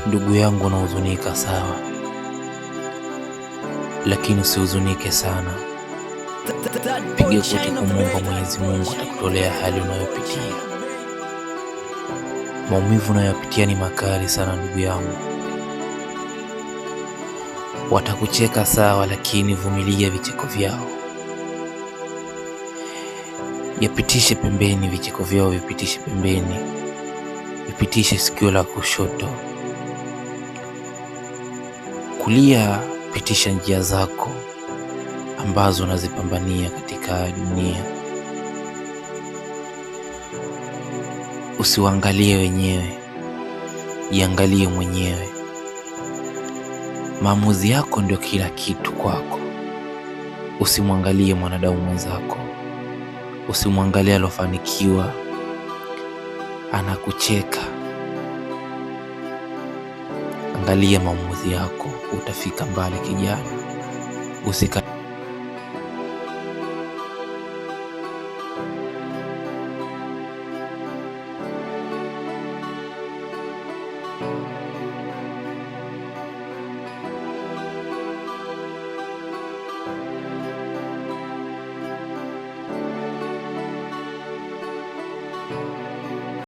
Ndugu yangu, unahuzunika sawa, lakini usihuzunike sana. Piga goti kumwomba Mwenyezi Mungu, atakutolea hali unayopitia. Maumivu unayopitia ni makali sana ndugu yangu. Watakucheka sawa, lakini vumilia vicheko vyao. Yapitishe pembeni vicheko vyao, vipitishe pembeni, vipitishe sikio la kushoto. Kulia, pitisha njia zako ambazo unazipambania katika dunia. Usiwaangalie wenyewe, jiangalie mwenyewe. Maamuzi yako ndio kila kitu kwako. Usimwangalie mwanadamu mwenzako, usimwangalie alofanikiwa anakucheka. Angalia maamuzi yako, utafika mbali kijana.